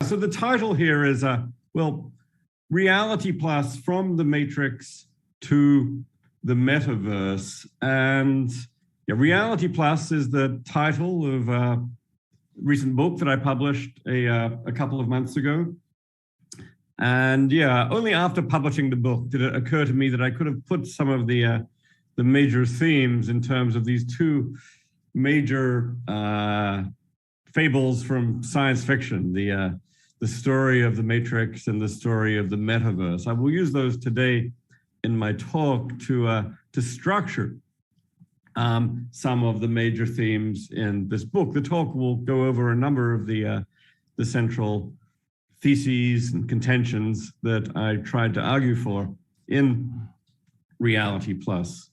So the title here is, well, Reality Plus from the Matrix to the Metaverse. And yeah, Reality Plus is the title of a recent book that I published a couple of months ago. And yeah, only after publishing the book did it occur to me that I could have put some of the major themes in terms of these two major fables from science fiction, the story of the Matrix and the story of the Metaverse. I will use those today in my talk to structure some of the major themes in this book. The talk will go over a number of the central theses and contentions that I tried to argue for in Reality Plus.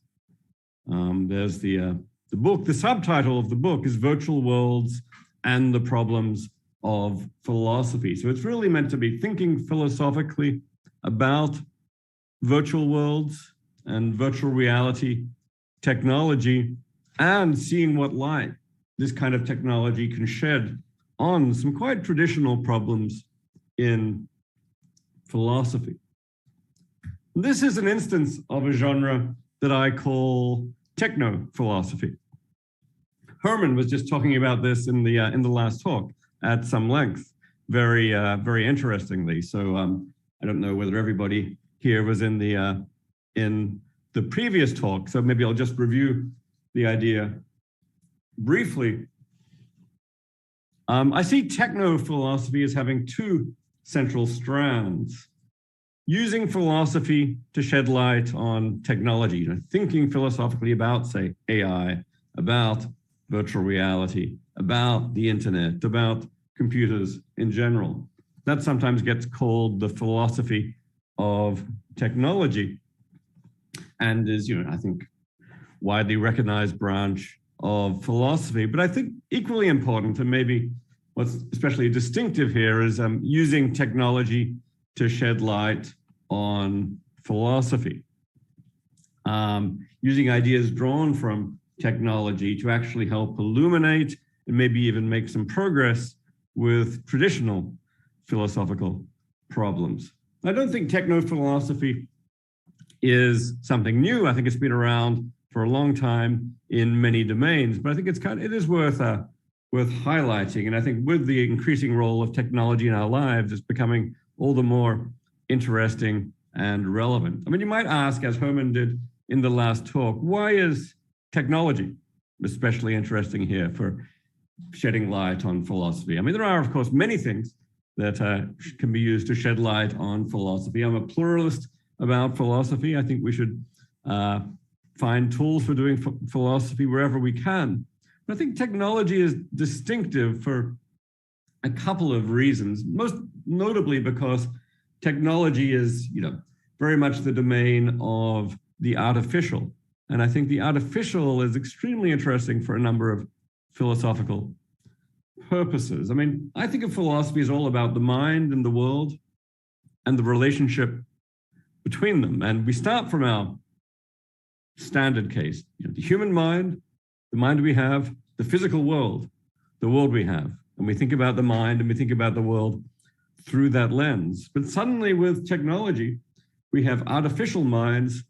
There's the book. The subtitle of the book is Virtual Worlds and the Problems of Philosophy. So it's really meant to be thinking philosophically about virtual worlds and virtual reality technology and seeing what light this kind of technology can shed on some quite traditional problems in philosophy. This is an instance of a genre that I call technophilosophy. Herman was just talking about this in the last talk at some length, very interestingly. So I don't know whether everybody here was in the previous talk. So maybe I'll just review the idea briefly. I see technophilosophy as having two central strands: using philosophy to shed light on technology, thinking philosophically about, say, AI, about virtual reality, about the internet, about computers in general. That sometimes gets called the philosophy of technology and is, I think, widely recognized branch of philosophy. But I think equally important, and maybe what's especially distinctive here, is using technology to shed light on philosophy. Using ideas drawn from technology to actually help illuminate and maybe even make some progress with traditional philosophical problems. I don't think technophilosophy is something new. I think it's been around for a long time in many domains, but I think it is worth highlighting. And I think with the increasing role of technology in our lives, it's becoming all the more interesting and relevant. I mean, you might ask, as Herman did in the last talk, why is technology especially interesting here for shedding light on philosophy? I mean, there are, of course, many things that can be used to shed light on philosophy. I'm a pluralist about philosophy. I think we should find tools for doing philosophy wherever we can. But I think technology is distinctive for a couple of reasons, most notably because technology is, very much the domain of the artificial. And I think the artificial is extremely interesting for a number of philosophical purposes. I mean, I think of philosophy as all about the mind and the world and the relationship between them. And we start from our standard case, the human mind, the mind we have, the physical world, the world we have. And we think about the mind and we think about the world through that lens. But suddenly with technology, we have artificial minds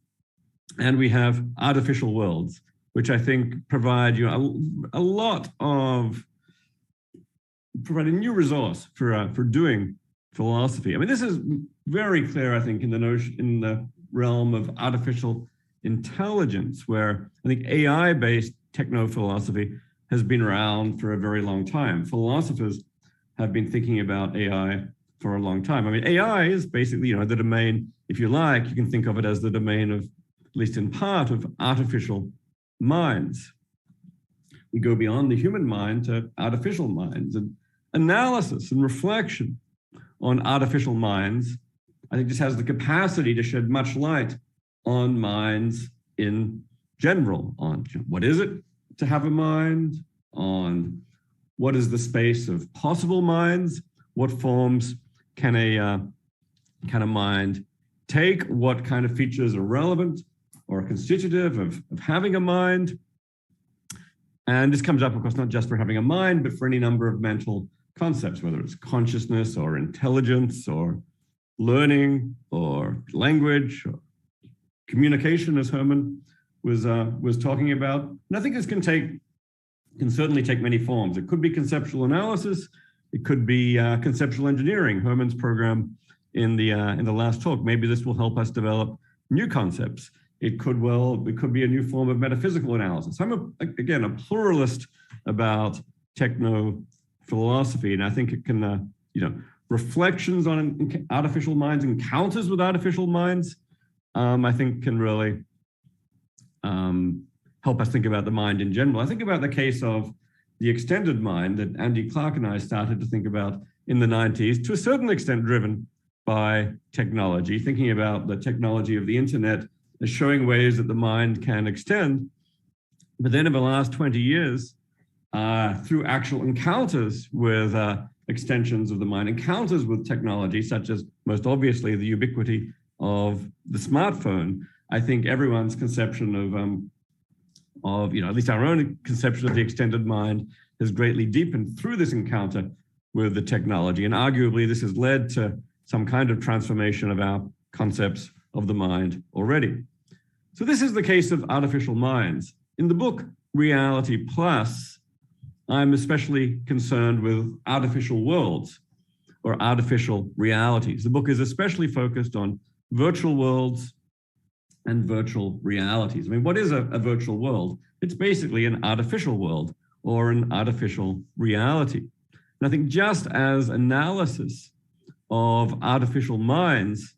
and we have artificial worlds, which I think provide a lot of, provide a new resource for doing philosophy. I mean, this is very clear, I think, in the realm of artificial intelligence, where I think AI-based technophilosophy has been around for a very long time. Philosophers have been thinking about AI for a long time. I mean, AI is basically, the domain, if you like, you can think of it as the domain of, at least in part, of artificial minds. We go beyond the human mind to artificial minds, and analysis and reflection on artificial minds, I think, just has the capacity to shed much light on minds in general, on what is it to have a mind, on what is the space of possible minds, what forms can a mind take, what kind of features are relevant or constitutive of having a mind. And this comes up, of course, not just for having a mind, but for any number of mental concepts, whether it's consciousness or intelligence or learning or language or communication, as Herman was talking about. And I think this can certainly take many forms. It could be conceptual analysis. It could be conceptual engineering, Herman's program in the last talk. Maybe this will help us develop new concepts. It could be a new form of metaphysical analysis. I'm again a pluralist about techno-philosophy, and I think it can, reflections on artificial minds, encounters with artificial minds, I think can really help us think about the mind in general. I think about the case of the extended mind that Andy Clark and I started to think about in the 90s, to a certain extent driven by technology, thinking about the technology of the internet as showing ways that the mind can extend. But then in the last 20 years, through actual encounters with extensions of the mind, encounters with technology, such as most obviously the ubiquity of the smartphone, I think everyone's conception of at least our own conception of the extended mind has greatly deepened through this encounter with the technology. And arguably this has led to some kind of transformation of our concepts of the mind already. So this is the case of artificial minds. In the book Reality Plus, I'm especially concerned with artificial worlds or artificial realities. The book is especially focused on virtual worlds and virtual realities. I mean, what is a virtual world? It's basically an artificial world or an artificial reality. And I think just as analysis of artificial minds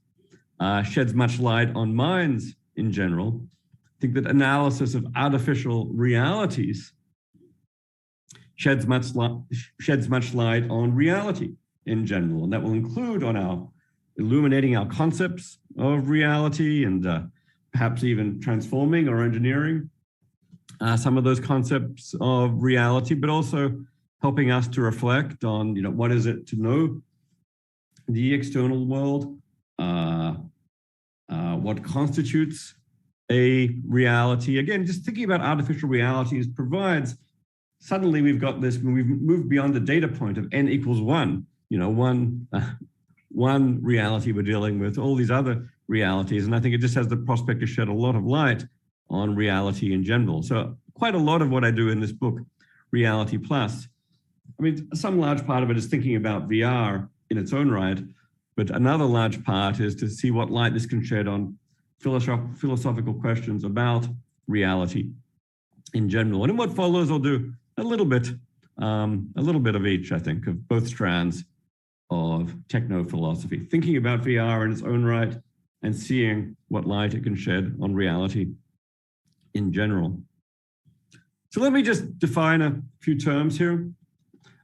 sheds much light on minds in general, I think that analysis of artificial realities sheds much light on reality in general. And that will include on our illuminating our concepts of reality and perhaps even transforming or engineering some of those concepts of reality, but also helping us to reflect on, what is it to know the external world, what constitutes a reality. Again, just thinking about artificial realities provides, suddenly we've got this, we've moved beyond the data point of n equals 1, one reality we're dealing with, all these other realities. And I think it just has the prospect to shed a lot of light on reality in general. So quite a lot of what I do in this book, Reality Plus, I mean, some large part of it is thinking about VR in its own right, but another large part is to see what light this can shed on philosophical questions about reality in general. And in what follows, I'll do a little bit of each, I think, of both strands of techno-philosophy, thinking about VR in its own right and seeing what light it can shed on reality in general. So let me just define a few terms here.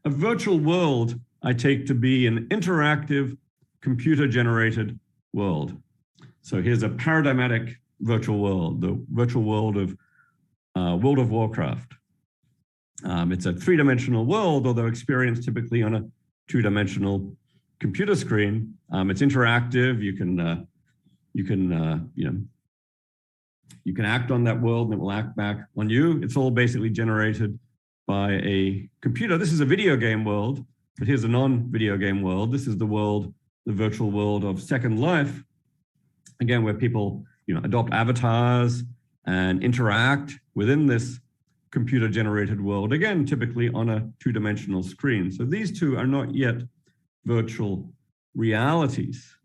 A virtual world I take to be an interactive, computer-generated world. So here's a paradigmatic virtual world, the virtual world of World of Warcraft. It's a three-dimensional world, although experienced typically on a two-dimensional computer screen. It's interactive. You can act on that world and it will act back on you. It's all basically generated by a computer. This is a video game world, but here's a non-video game world. This is the world, the virtual world of Second Life. Again, where people adopt avatars and interact within this computer-generated world, again, typically on a two-dimensional screen. So these two are not yet virtual realities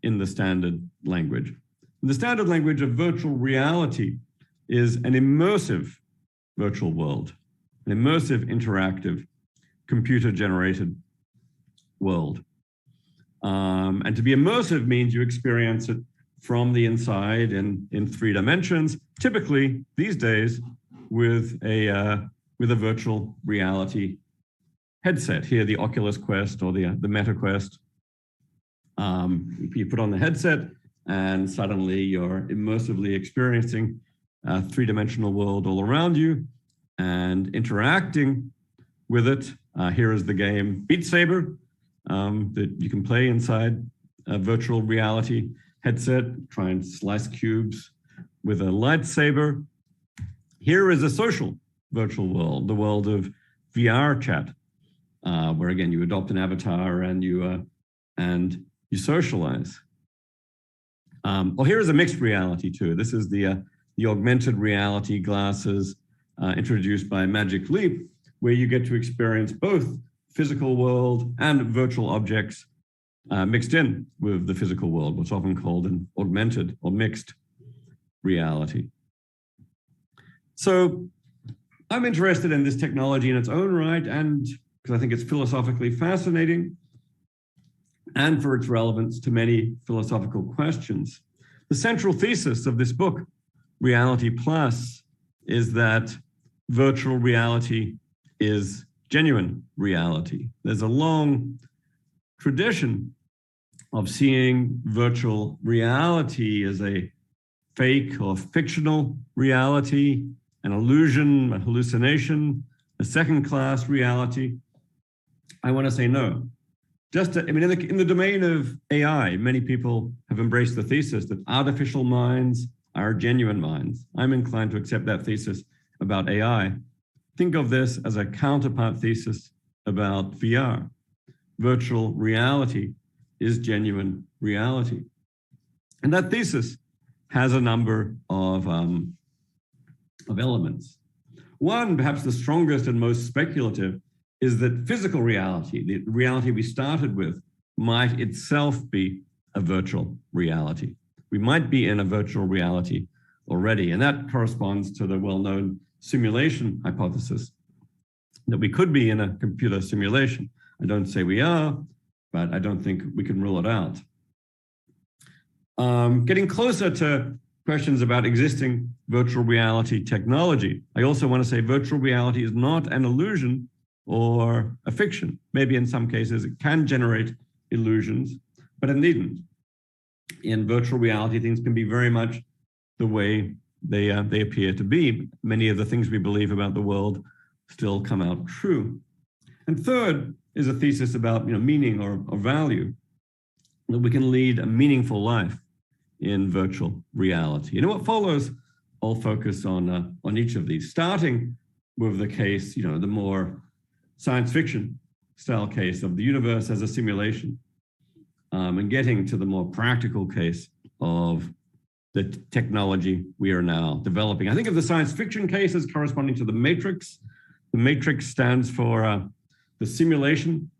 in the standard language. The standard language of virtual reality is an immersive virtual world, an immersive, interactive, computer-generated world. And to be immersive means you experience it from the inside in 3 dimensions, typically these days with a virtual reality headset. Here, the Oculus Quest or the Meta Quest. You put on the headset and suddenly you're immersively experiencing a 3-dimensional world all around you and interacting with it. Here is the game Beat Saber that you can play inside a virtual reality headset, try and slice cubes with a lightsaber. Here is a social virtual world, the world of VR chat. where again, you adopt an avatar and you socialize. Well, here is a mixed reality too. This is the augmented reality glasses introduced by Magic Leap, where you get to experience both physical world and virtual objects mixed in with the physical world, what's often called an augmented or mixed reality. So I'm interested in this technology in its own right, and because I think it's philosophically fascinating and for its relevance to many philosophical questions. The central thesis of this book, Reality Plus, is that virtual reality is genuine reality. There's a long tradition of seeing virtual reality as a fake or fictional reality, an illusion, a hallucination, a second-class reality. I want to say no. In the domain of AI, many people have embraced the thesis that artificial minds are genuine minds. I'm inclined to accept that thesis about AI. Think of this as a counterpart thesis about VR. Virtual reality is genuine reality. And that thesis has a number of elements. One, perhaps the strongest and most speculative, is that physical reality, the reality we started with, might itself be a virtual reality. We might be in a virtual reality already, and that corresponds to the well-known simulation hypothesis, that we could be in a computer simulation. I don't say we are, but I don't think we can rule it out. Getting closer to questions about existing virtual reality technology, I also want to say virtual reality is not an illusion or a fiction. Maybe in some cases it can generate illusions, but it needn't. In virtual reality, things can be very much the way they appear to be. Many of the things we believe about the world still come out true. And third is a thesis about meaning or value, that we can lead a meaningful life in virtual reality. And what follows, I'll focus on each of these, starting with the case, the more science fiction style case of the universe as a simulation, and getting to the more practical case of the technology we are now developing. I think of the science fiction case as corresponding to the Matrix. The Matrix stands for the simulation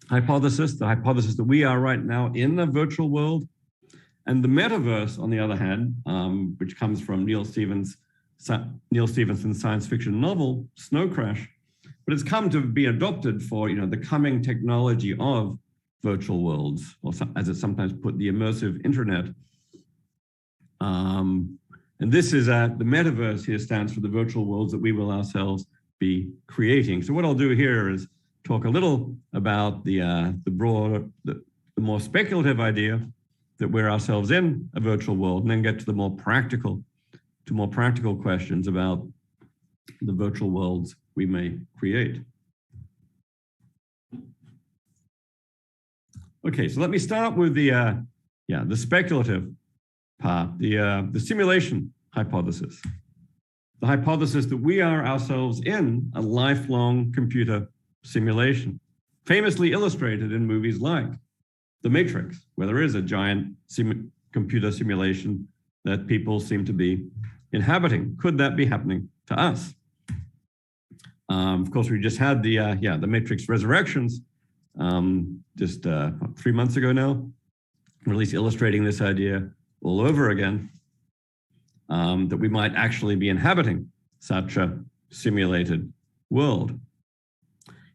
hypothesis, the hypothesis that we are right now in a virtual world. And the metaverse, on the other hand, which comes from Neil Stephenson's science fiction novel, Snow Crash, but it's come to be adopted for the coming technology of virtual worlds, or as it's sometimes put, the immersive internet. And this is the metaverse here stands for the virtual worlds that we will ourselves be creating. So what I'll do here is talk a little about the more speculative idea that we're ourselves in a virtual world, and then get to the more practical questions about the virtual worlds we may create. Okay, so let me start with the speculative part, the simulation hypothesis. The hypothesis that we are ourselves in a lifelong computer simulation, famously illustrated in movies like The Matrix, where there is a giant computer simulation that people seem to be inhabiting. Could that be happening to us? Of course, we just had the Matrix Resurrections just 3 months ago now, release illustrating this idea all over again, that we might actually be inhabiting such a simulated world.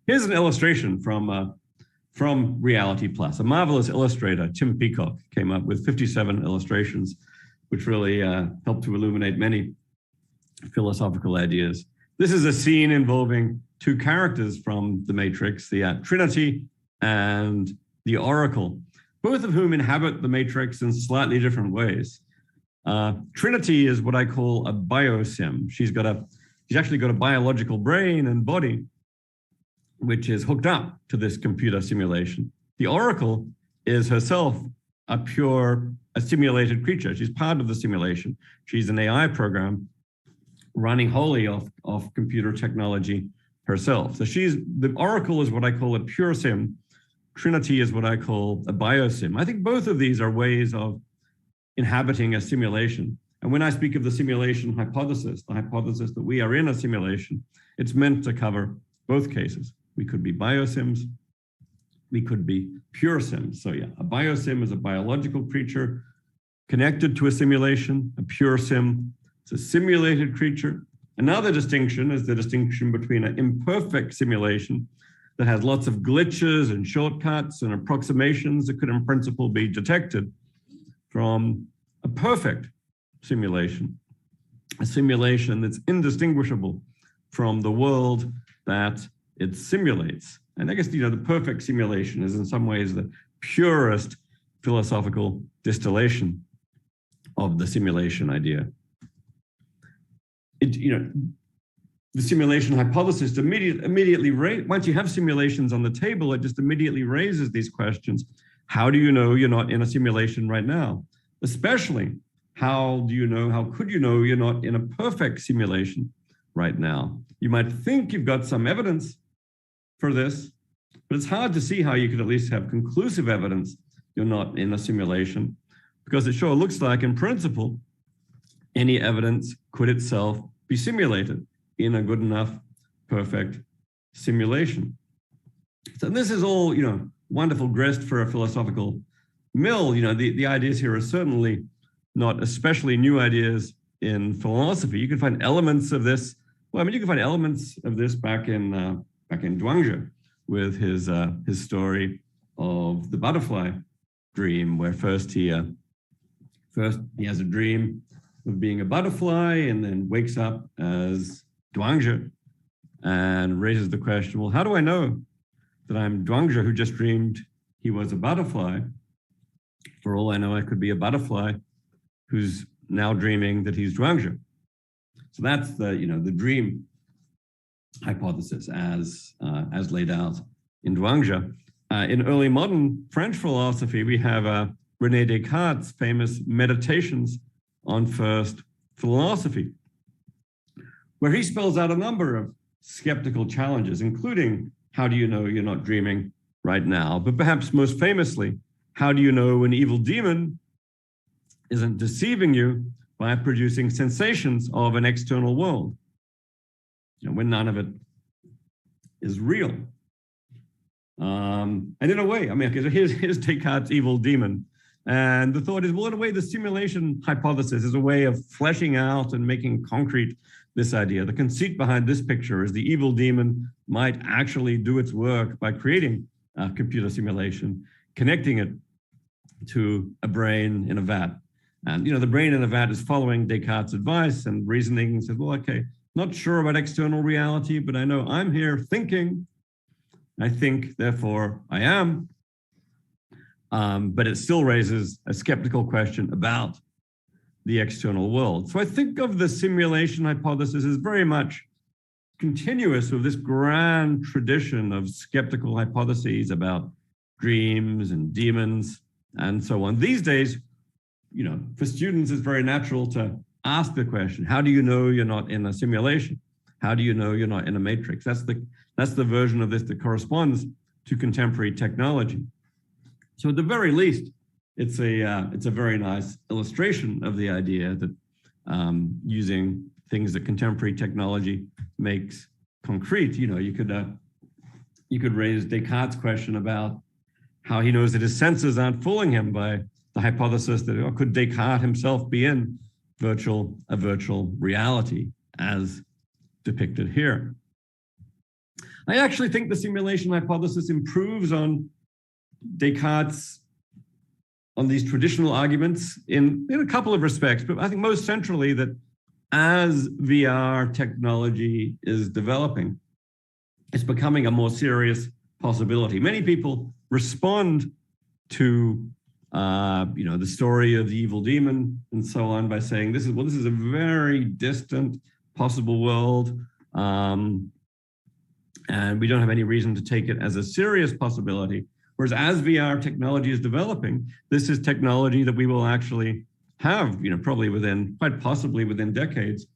Here's an illustration from Reality Plus. A marvelous illustrator, Tim Peacock, came up with 57 illustrations, which really helped to illuminate many philosophical ideas. This is a scene involving two characters from The Matrix, the Trinity and the Oracle, both of whom inhabit the Matrix in slightly different ways. Trinity is what I call a biosim. She's actually got a biological brain and body, which is hooked up to this computer simulation. The Oracle is herself a simulated creature. She's part of the simulation. She's an AI program running wholly off computer technology herself. So the oracle is what I call a pure sim. Trinity is what I call a biosim. I think both of these are ways of inhabiting a simulation. And when I speak of the simulation hypothesis, the hypothesis that we are in a simulation, it's meant to cover both cases. We could be biosims, we could be pure sims. So yeah, a biosim is a biological creature connected to a simulation. A pure sim is a simulated creature. Another distinction is the distinction between an imperfect simulation that has lots of glitches and shortcuts and approximations that could in principle be detected, from a perfect simulation, a simulation that's indistinguishable from the world that it simulates. And I guess, the perfect simulation is in some ways the purest philosophical distillation of the simulation idea. The simulation hypothesis immediately once you have simulations on the table, it just immediately raises these questions. How do you know you're not in a simulation right now? Especially, how could you know you're not in a perfect simulation right now? You might think you've got some evidence for this, but it's hard to see how you could at least have conclusive evidence you're not in a simulation, because it sure looks like, in principle, any evidence could itself be simulated in a good enough, perfect simulation. So this is all, wonderful grist for a philosophical mill. The ideas here are certainly not especially new ideas in philosophy. You can find elements of this. Well, you can find elements of this back in Zhuangzi with his story of the butterfly dream, where first he has a dream of being a butterfly and then wakes up as Zhuangzi and raises the question, well, how do I know that I'm Zhuangzi who just dreamed he was a butterfly? For all I know, I could be a butterfly who's now dreaming that he's Zhuangzi. So that's the dream hypothesis as laid out in Zhuangzi. In early modern French philosophy, we have René Descartes' famous Meditations on First Philosophy, where he spells out a number of skeptical challenges, including how do you know you're not dreaming right now? But perhaps most famously, how do you know an evil demon isn't deceiving you by producing sensations of an external world, when none of it is real? And in a way, here's Descartes' evil demon. And the thought is, well, in a way, the simulation hypothesis is a way of fleshing out and making concrete this idea. The conceit behind this picture is the evil demon might actually do its work by creating a computer simulation, connecting it to a brain in a vat. And, the brain in a vat is following Descartes' advice and reasoning and says, well, okay, not sure about external reality, but I know I'm here thinking. I think, therefore I am. But it still raises a skeptical question about the external world. So I think of the simulation hypothesis as very much continuous with this grand tradition of skeptical hypotheses about dreams and demons and so on. These days, for students, it's very natural to ask the question, how do you know you're not in a simulation? How do you know you're not in a matrix? That's the version of this that corresponds to contemporary technology. So at the very least, it's a very nice illustration of the idea that using things that contemporary technology makes concrete. You could raise Descartes' question about how he knows that his senses aren't fooling him by the hypothesis that could Descartes himself be in a virtual reality as depicted here. I actually think the simulation hypothesis improves on Descartes' on these traditional arguments in a couple of respects, but I think most centrally that as VR technology is developing, it's becoming a more serious possibility. Many people respond to the story of the evil demon and so on by saying this is a very distant possible world, and we don't have any reason to take it as a serious possibility. Whereas as VR technology is developing, this is technology that we will actually have, probably quite possibly within decades,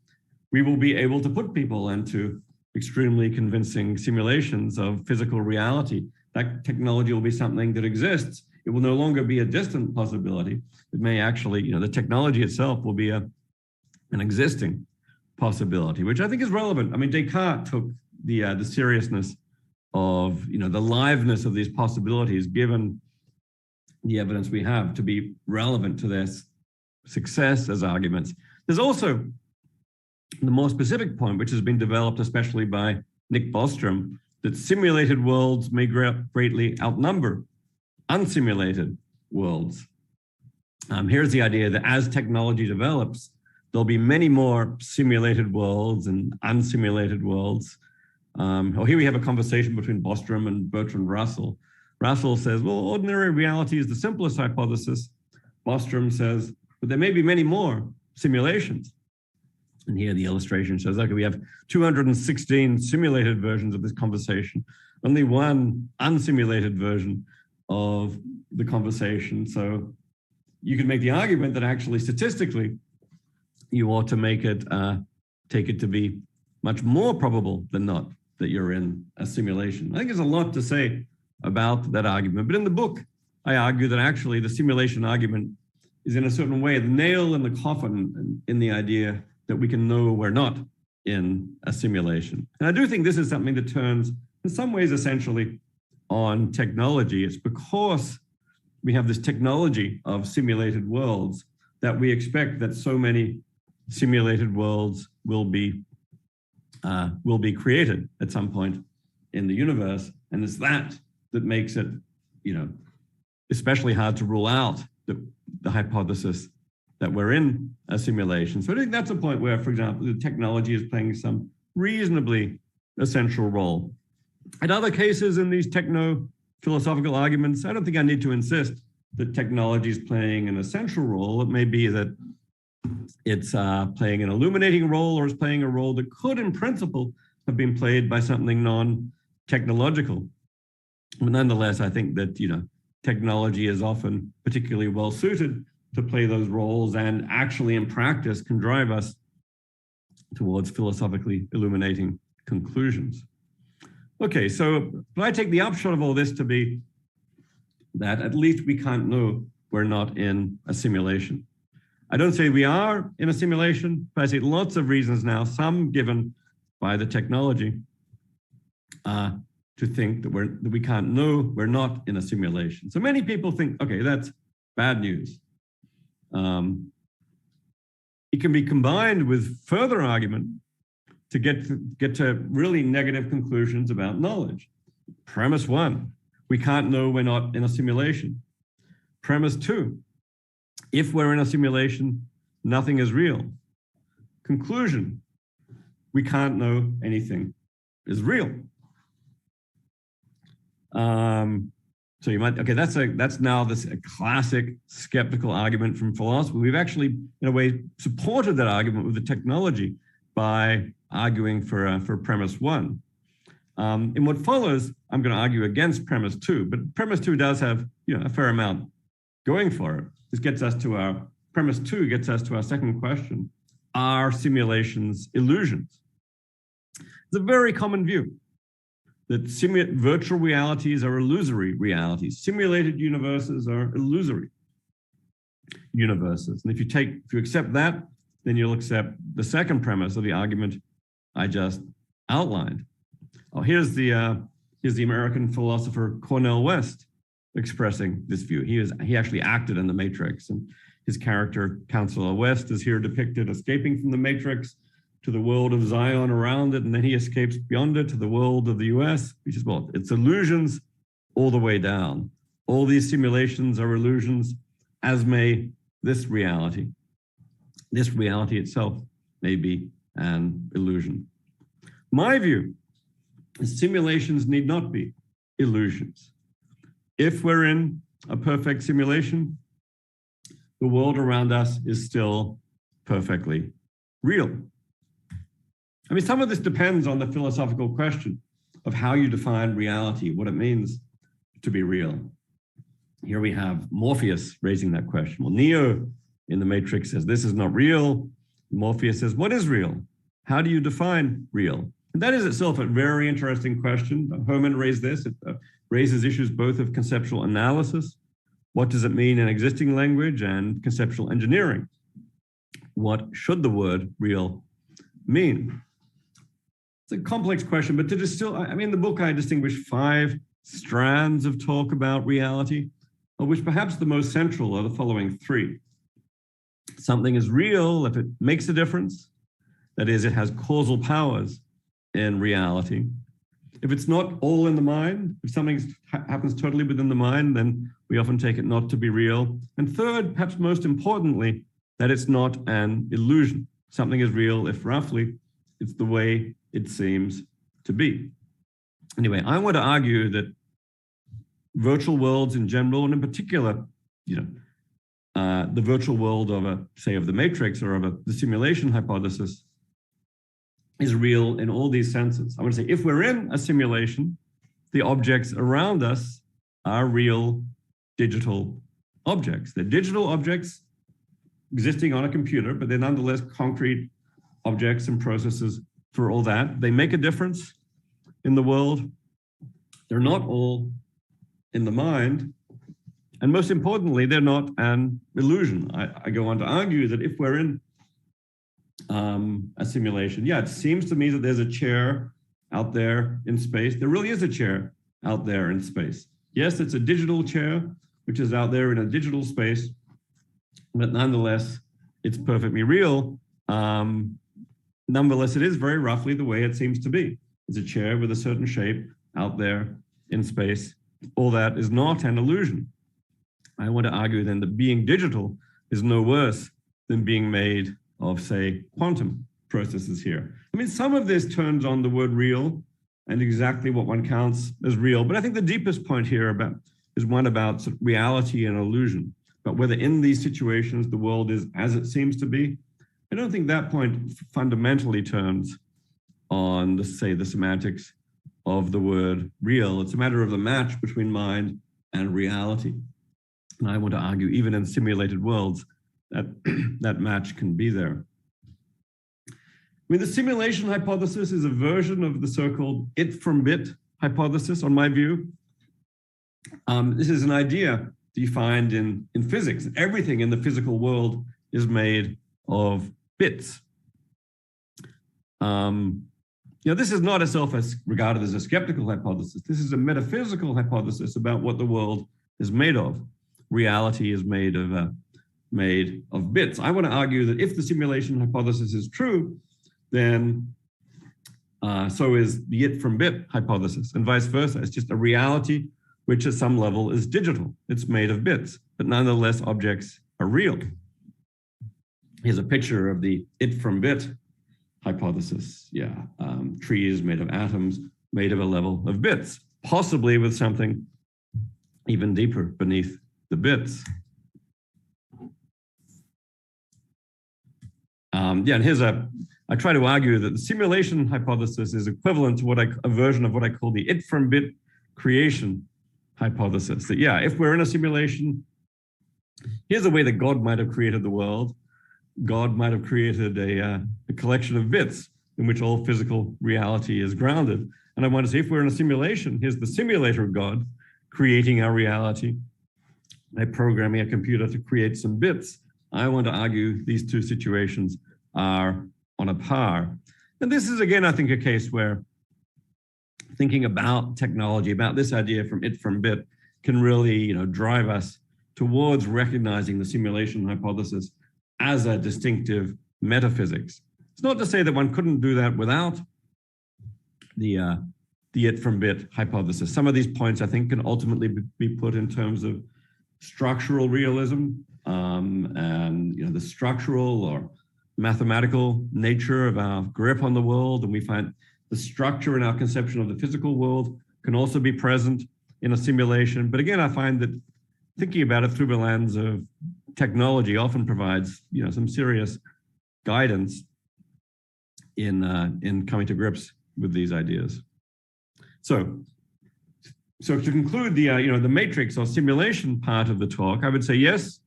we will be able to put people into extremely convincing simulations of physical reality. That technology will be something that exists. It will no longer be a distant possibility. It may actually, the technology itself will be an existing possibility, which I think is relevant. I mean, Descartes took the seriousness of, the liveness of these possibilities, given the evidence we have, to be relevant to their success as arguments. There's also the more specific point, which has been developed especially by Nick Bostrom, that simulated worlds may greatly outnumber unsimulated worlds. Here's the idea that as technology develops, there'll be many more simulated worlds and unsimulated worlds. Here we have a conversation between Bostrom and Bertrand Russell. Russell says, well, ordinary reality is the simplest hypothesis. Bostrom says, but there may be many more simulations. And here the illustration shows, okay, we have 216 simulated versions of this conversation, only one unsimulated version of the conversation. So you could make the argument that actually statistically, you ought to make it, take it to be much more probable than not that you're in a simulation. I think there's a lot to say about that argument, but in the book, I argue that actually the simulation argument is in a certain way the nail in the coffin in the idea that we can know we're not in a simulation. And I do think this is something that turns, in some ways, essentially on technology. It's because we have this technology of simulated worlds that we expect that so many simulated worlds will be created at some point in the universe. And it's that makes it, especially hard to rule out the hypothesis that we're in a simulation. So I think that's a point where, for example, the technology is playing some reasonably essential role. In other cases, in these techno-philosophical arguments, I don't think I need to insist that technology is playing an essential role. It may be that it's playing an illuminating role, or it's playing a role that could, in principle, have been played by something non-technological. But nonetheless, I think that, technology is often particularly well suited to play those roles, and actually in practice can drive us towards philosophically illuminating conclusions. Okay, so but I take the upshot of all this to be that at least we can't know we're not in a simulation. I don't say we are in a simulation, but I see lots of reasons now, some given by the technology, to think that we can't know we're not in a simulation. So many people think, okay, that's bad news. It can be combined with further argument to get to really negative conclusions about knowledge. Premise one, we can't know we're not in a simulation. Premise two, if we're in a simulation, nothing is real. Conclusion, we can't know anything is real. So you might, okay, that's now a classic skeptical argument from philosophy. We've actually, in a way, supported that argument with the technology by arguing for premise one. In what follows, I'm going to argue against premise two, but premise two does have, a fair amount going for it. This gets us to premise two gets us to our second question. Are simulations illusions? It's a very common view that virtual realities are illusory realities. Simulated universes are illusory universes. And if you accept that, then you'll accept the second premise of the argument I just outlined. Oh, here's the American philosopher Cornel West expressing this view. He actually acted in The Matrix, and his character, Counselor West, is here depicted escaping from the Matrix to the world of Zion around it, and then he escapes beyond it to the world of the US. He says, well, it's illusions all the way down. All these simulations are illusions, as may this reality. This reality itself may be an illusion. My view is simulations need not be illusions. If we're in a perfect simulation, the world around us is still perfectly real. I mean, some of this depends on the philosophical question of how you define reality, what it means to be real. Here we have Morpheus raising that question. Well, Neo in The Matrix says, this is not real. Morpheus says, what is real? How do you define real? And that is itself a very interesting question. Herman raised this. It raises issues both of conceptual analysis. What does it mean in existing language, and conceptual engineering? What should the word real mean? It's a complex question, but to distill, I mean, in the book I distinguish 5 strands of talk about reality, of which perhaps the most central are the following 3. Something is real if it makes a difference. That is, it has causal powers in reality. If it's not all in the mind, if something happens totally within the mind, then we often take it not to be real. And third, perhaps most importantly, that it's not an illusion. Something is real if roughly it's the way it seems to be. Anyway, I want to argue that virtual worlds in general, and in particular, the virtual world of of the matrix or of the simulation hypothesis is real in all these senses. I want to say, if we're in a simulation, the objects around us are real digital objects. They're digital objects existing on a computer, but they're nonetheless concrete objects and processes for all that. They make a difference in the world. They're not all in the mind. And most importantly, they're not an illusion. I go on to argue that if we're in a simulation, yeah, it seems to me that there's a chair out there in space. There really is a chair out there in space. Yes, it's a digital chair, which is out there in a digital space, but nonetheless, it's perfectly real. Nonetheless, it is very roughly the way it seems to be. It's a chair with a certain shape out there in space. All that is not an illusion. I want to argue then that being digital is no worse than being made of, say, quantum processes here. I mean, some of this turns on the word real and exactly what one counts as real, but I think the deepest point here is one about sort of reality and illusion, but whether in these situations the world is as it seems to be. I don't think that point fundamentally turns on, the semantics of the word real. It's a matter of the match between mind and reality. And I want to argue, even in simulated worlds, that that match can be there. I mean, the simulation hypothesis is a version of the so-called it from bit hypothesis, on my view. This is an idea that you find in physics. Everything in the physical world is made of bits. This is not itself regarded as a skeptical hypothesis. This is a metaphysical hypothesis about what the world is made of. Reality is made of bits. I want to argue that if the simulation hypothesis is true, then so is the it from bit hypothesis, and vice versa. It's just a reality which at some level is digital. It's made of bits, but nonetheless objects are real. Here's a picture of the it from bit hypothesis. Yeah, trees made of atoms, made of a level of bits, possibly with something even deeper beneath the bits. And here's I try to argue that the simulation hypothesis is equivalent to a version of what I call the it from bit creation hypothesis. That, yeah, if we're in a simulation, here's a way that God might have created the world. God might have created a collection of bits in which all physical reality is grounded. And I want to say, if we're in a simulation, here's the simulator of God creating our reality by programming a computer to create some bits. I want to argue these two situations are on a par. And this is, again, I think, a case where thinking about technology, about this idea from it from bit, can really drive us towards recognizing the simulation hypothesis as a distinctive metaphysics. It's not to say that one couldn't do that without the it from bit hypothesis. Some of these points, I think, can ultimately be put in terms of structural realism and the structural or mathematical nature of our grip on the world. And we find the structure in our conception of the physical world can also be present in a simulation. But again, I find that thinking about it through the lens of technology often provides some serious guidance in coming to grips with these ideas. So to conclude the matrix or simulation part of the talk, I would say yes,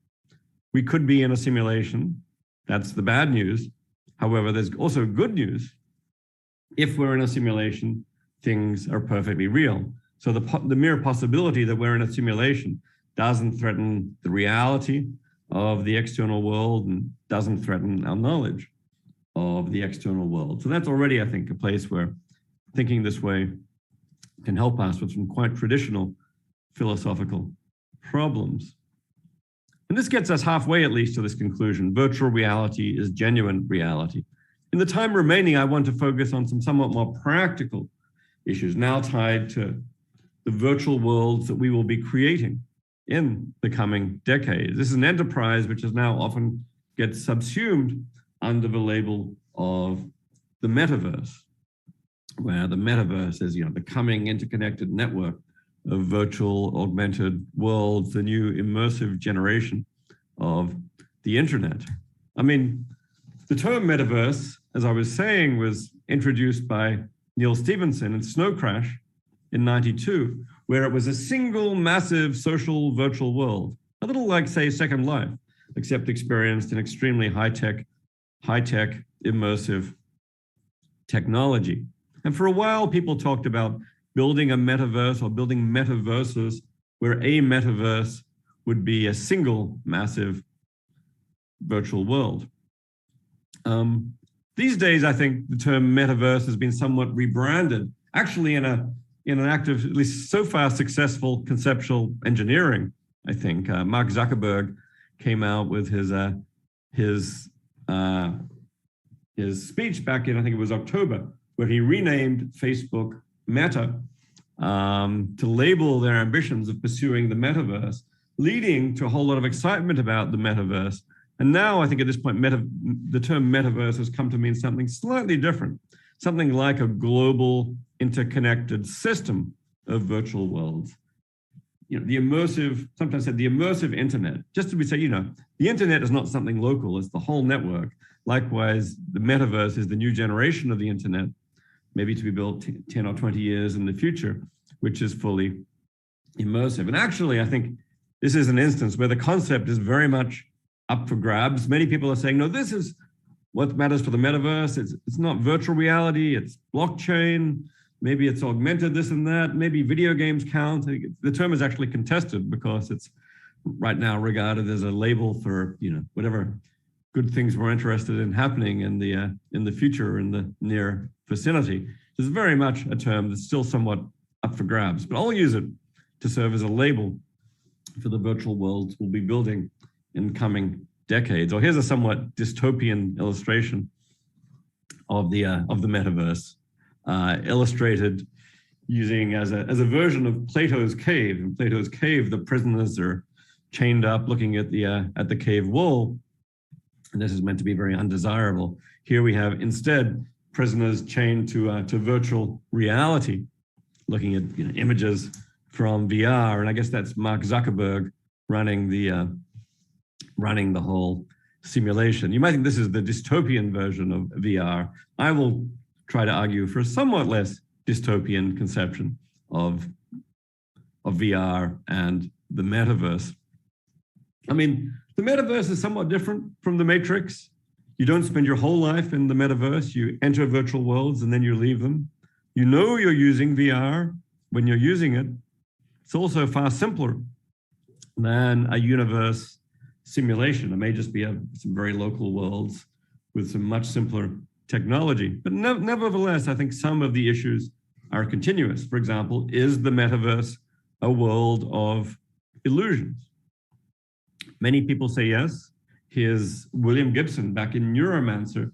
we could be in a simulation. That's the bad news. However, there's also good news. if we're in a simulation, things are perfectly real. So the mere possibility that we're in a simulation doesn't threaten the reality of the external world and doesn't threaten our knowledge of the external world. So that's already, I think, a place where thinking this way can help us with some quite traditional philosophical problems. And this gets us halfway, at least, to this conclusion. Virtual reality is genuine reality. In the time remaining, I want to focus on some somewhat more practical issues now tied to the virtual worlds that we will be creating in the coming decades. This is an enterprise which is now often gets subsumed under the label of the metaverse, where the metaverse is, the coming interconnected network of virtual augmented worlds, the new immersive generation of the internet. I mean, the term metaverse, as I was saying, was introduced by Neil Stephenson in Snow Crash in '92, where it was a single massive social virtual world, a little like, say, Second Life, except experienced in extremely high-tech, immersive technology. And for a while, people talked about building a metaverse or building metaverses where a metaverse would be a single massive virtual world. These days, I think the term metaverse has been somewhat rebranded, actually in an act of at least so far successful conceptual engineering. I think Mark Zuckerberg came out with his speech back in, I think it was October, where he renamed Facebook Meta to label their ambitions of pursuing the metaverse, leading to a whole lot of excitement about the metaverse. And now I think at this point, the term metaverse has come to mean something slightly different, something like a global interconnected system of virtual worlds. The immersive, sometimes said the immersive internet, just to be say, the internet is not something local, it's the whole network. Likewise, the metaverse is the new generation of the internet, maybe to be built 10 or 20 years in the future, which is fully immersive. And actually, I think this is an instance where the concept is very much up for grabs. Many people are saying, no, this is what matters for the metaverse. It's not virtual reality, it's blockchain, maybe it's augmented this and that, maybe video games count. The term is actually contested because it's right now regarded as a label for, whatever good things we're interested in happening in the future, in the near vicinity. It's very much a term that's still somewhat up for grabs, but I'll use it to serve as a label for the virtual worlds we'll be building in coming decades. Or here's a somewhat dystopian illustration of the metaverse, illustrated using as a version of Plato's cave. In Plato's cave, the prisoners are chained up, looking at the cave wall, and this is meant to be very undesirable. Here we have instead prisoners chained to virtual reality, looking at images from VR, and I guess that's Mark Zuckerberg running the whole simulation. You might think this is the dystopian version of VR. I will try to argue for a somewhat less dystopian conception of VR and the metaverse. I mean, the metaverse is somewhat different from the Matrix. You don't spend your whole life in the metaverse. You enter virtual worlds and then you leave them. You know you're using VR when you're using it. It's also far simpler than a universe simulation. It may just be some very local worlds with some much simpler technology. But nevertheless, I think some of the issues are continuous. For example, is the metaverse a world of illusions? Many people say yes. Here's William Gibson back in Neuromancer,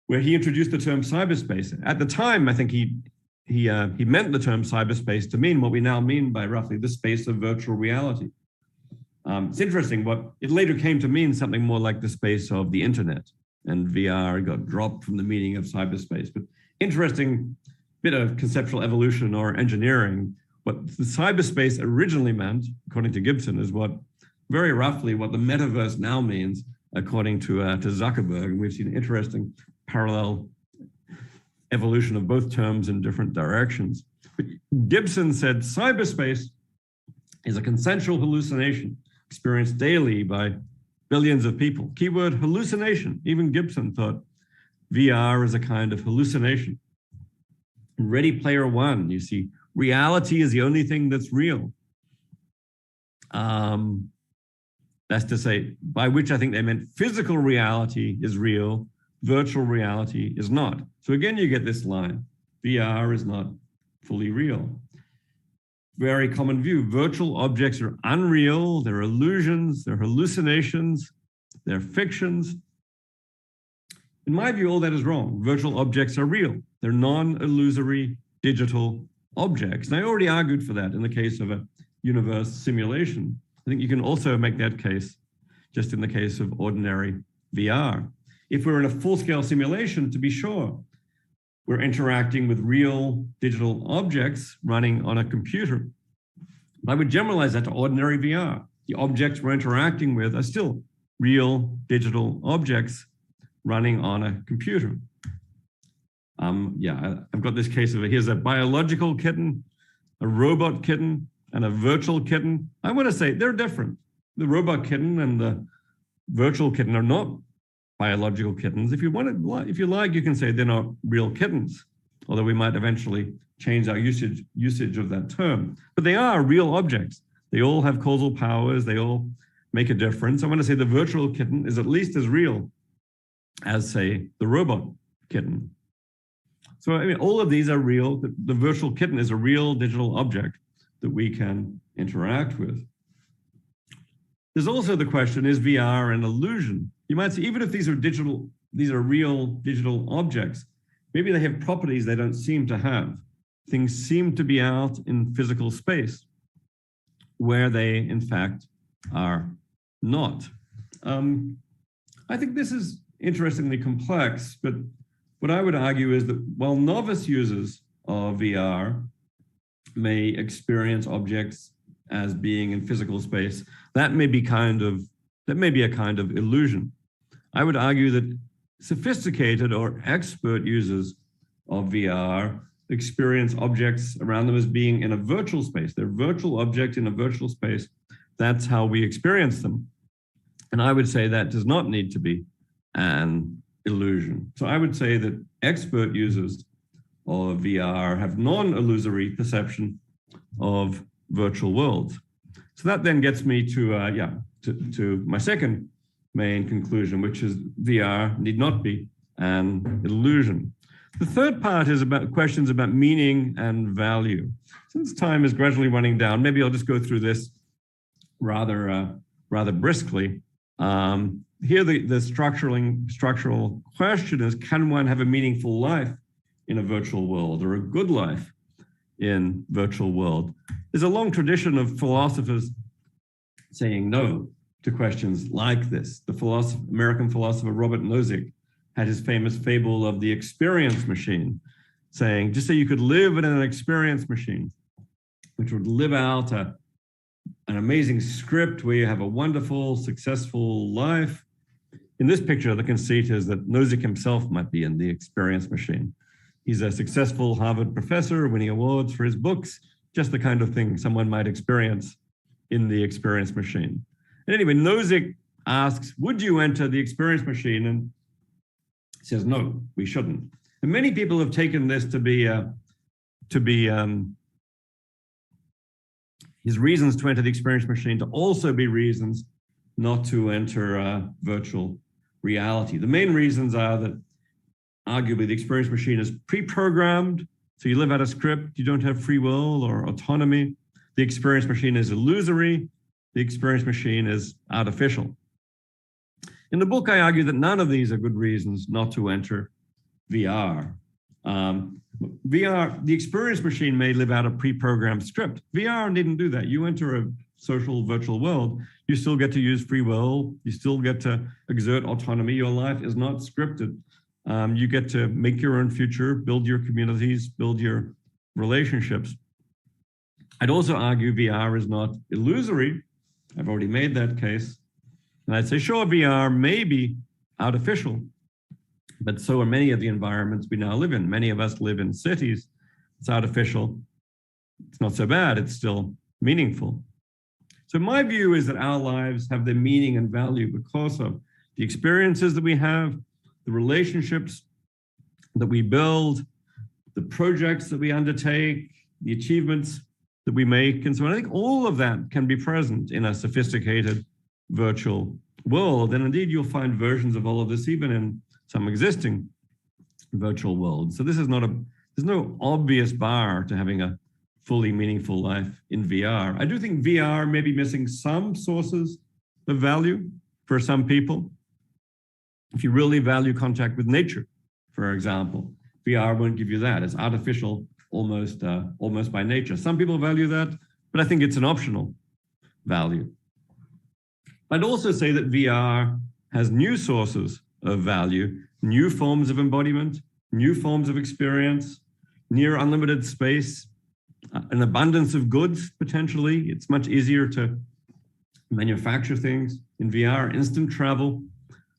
where he introduced the term cyberspace. At the time, I think he meant the term cyberspace to mean what we now mean by roughly the space of virtual reality. It's interesting, but it later came to mean something more like the space of the internet, and VR got dropped from the meaning of cyberspace. But interesting bit of conceptual evolution or engineering. What the cyberspace originally meant, according to Gibson, is very roughly what the metaverse now means, according to Zuckerberg. And we've seen interesting parallel evolution of both terms in different directions. But Gibson said cyberspace is a consensual hallucination experienced daily by billions of people. Keyword hallucination. Even Gibson thought VR is a kind of hallucination Ready Player One, you see, reality is the only thing that's real. That's to say, by which I think they meant physical reality is real, virtual reality is not. So again, you get this line, VR is not fully real. Very common view, virtual objects are unreal, they're illusions, they're hallucinations, they're fictions. In my view, all that is wrong. Virtual objects are real. They're non-illusory digital objects. And I already argued for that in the case of a universe simulation. I think you can also make that case just in the case of ordinary VR. If we're in a full-scale simulation, to be sure, we're interacting with real digital objects running on a computer. I would generalize that to ordinary VR. The objects we're interacting with are still real digital objects running on a computer. I've got this case of it. Here's a biological kitten, a robot kitten, and a virtual kitten. I want to say they're different. The robot kitten and the virtual kitten are not biological kittens. If you like, you can say they're not real kittens, although we might eventually change our usage of that term. But they are real objects. They all have causal powers. They all make a difference. I want to say the virtual kitten is at least as real as, say, the robot kitten. So I mean, all of these are real. The virtual kitten is a real digital object that we can interact with. There's also the question, is VR an illusion? You might say, even if these are real digital objects, maybe they have properties they don't seem to have. Things seem to be out in physical space where they, in fact, are not. I think this is interestingly complex, but what I would argue is that while novice users of VR may experience objects as being in physical space, that may be a kind of illusion. I would argue that sophisticated or expert users of VR experience objects around them as being in a virtual space. They're virtual objects in a virtual space. That's how we experience them. And I would say that does not need to be an illusion. So I would say that expert users of VR have non-illusory perception of virtual worlds. So that then gets me to my second main conclusion, which is VR need not be an illusion. The third part is about questions about meaning and value. Since time is gradually running down, maybe I'll just go through this rather briskly. Here the structural question is, can one have a meaningful life in a virtual world, or a good life in virtual world? There's a long tradition of philosophers saying no to questions like this. The American philosopher Robert Nozick had his famous fable of the experience machine, saying, just say you could live in an experience machine, which would live out an amazing script where you have a wonderful, successful life. In this picture, the conceit is that Nozick himself might be in the experience machine. He's a successful Harvard professor, winning awards for his books, just the kind of thing someone might experience in the experience machine. And anyway, Nozick asks, would you enter the experience machine? And says, no, we shouldn't. And many people have taken this to be his reasons to enter the experience machine to also be reasons not to enter virtual reality. The main reasons are that arguably the experience machine is pre-programmed, so you live out a script, you don't have free will or autonomy. The experience machine is illusory. The experience machine is artificial. In the book, I argue that none of these are good reasons not to enter VR. The experience machine may live out a pre-programmed script. VR didn't do that. You enter a social virtual world, you still get to use free will, you still get to exert autonomy. Your life is not scripted. You get to make your own future, build your communities, build your relationships. I'd also argue VR is not illusory. I've already made that case. And I'd say, sure, VR may be artificial, but so are many of the environments we now live in. Many of us live in cities. It's artificial. It's not so bad. It's still meaningful. So my view is that our lives have their meaning and value because of the experiences that we have, the relationships that we build, the projects that we undertake, the achievements that we make, and so on. I think all of that can be present in a sophisticated virtual world. And indeed, you'll find versions of all of this even in some existing virtual worlds. So this is not there's no obvious bar to having a fully meaningful life in VR. I do think VR may be missing some sources of value for some people. If you really value contact with nature, for example, VR won't give you that. It's artificial almost by nature. Some people value that, but I think it's an optional value. I'd also say that VR has new sources of value, new forms of embodiment, new forms of experience, near unlimited space, an abundance of goods, potentially. It's much easier to manufacture things in VR, instant travel.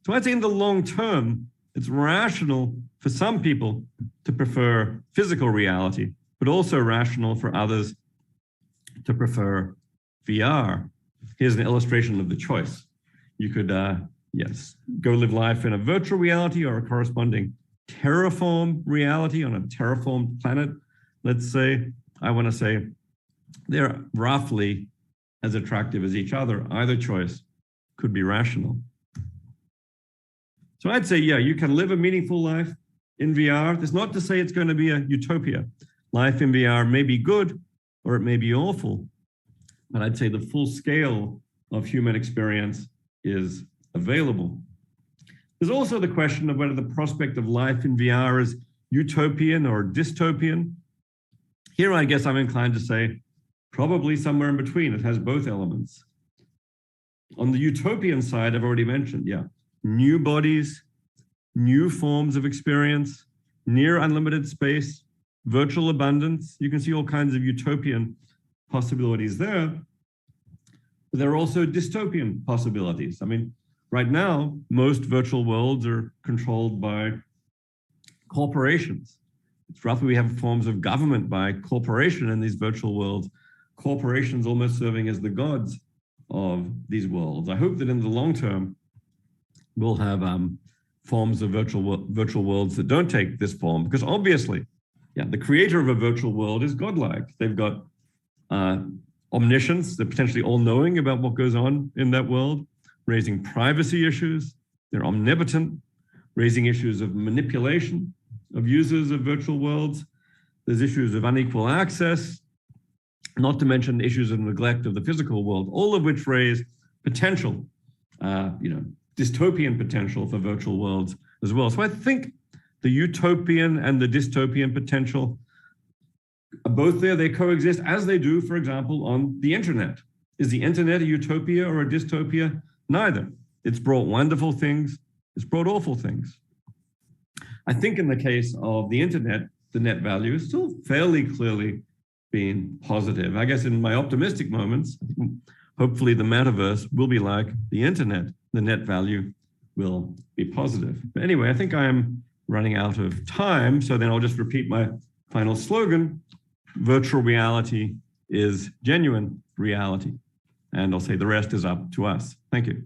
So I'd say in the long term, it's rational for some people to prefer physical reality, but also rational for others to prefer VR. Here's an illustration of the choice. You could, go live life in a virtual reality or a corresponding terraform reality on a terraformed planet. Let's say, I want to say they're roughly as attractive as each other. Either choice could be rational. So I'd say, yeah, you can live a meaningful life in VR. That's not to say it's going to be a utopia. Life in VR may be good or it may be awful, but I'd say the full scale of human experience is available. There's also the question of whether the prospect of life in VR is utopian or dystopian. Here, I guess I'm inclined to say probably somewhere in between. It has both elements. On the utopian side, I've already mentioned, new bodies, new forms of experience, near unlimited space, virtual abundance. You can see all kinds of utopian possibilities there. But there are also dystopian possibilities. I mean, right now, most virtual worlds are controlled by corporations. It's roughly we have forms of government by corporation in these virtual worlds, corporations almost serving as the gods of these worlds. I hope that in the long term, we'll have forms of virtual worlds that don't take this form, because obviously, the creator of a virtual world is godlike. They've got omniscience, they're potentially all-knowing about what goes on in that world, raising privacy issues. They're omnipotent, raising issues of manipulation of users of virtual worlds. There's issues of unequal access, not to mention issues of neglect of the physical world, all of which raise potential, dystopian potential for virtual worlds as well. So I think the utopian and the dystopian potential are both there. They coexist as they do, for example, on the internet. Is the internet a utopia or a dystopia? Neither. It's brought wonderful things. It's brought awful things. I think in the case of the internet, the net value is still fairly clearly being positive. I guess in my optimistic moments, hopefully the metaverse will be like the internet. The net value will be positive. But anyway, I think I am running out of time. So then I'll just repeat my final slogan. Virtual reality is genuine reality. And I'll say the rest is up to us. Thank you.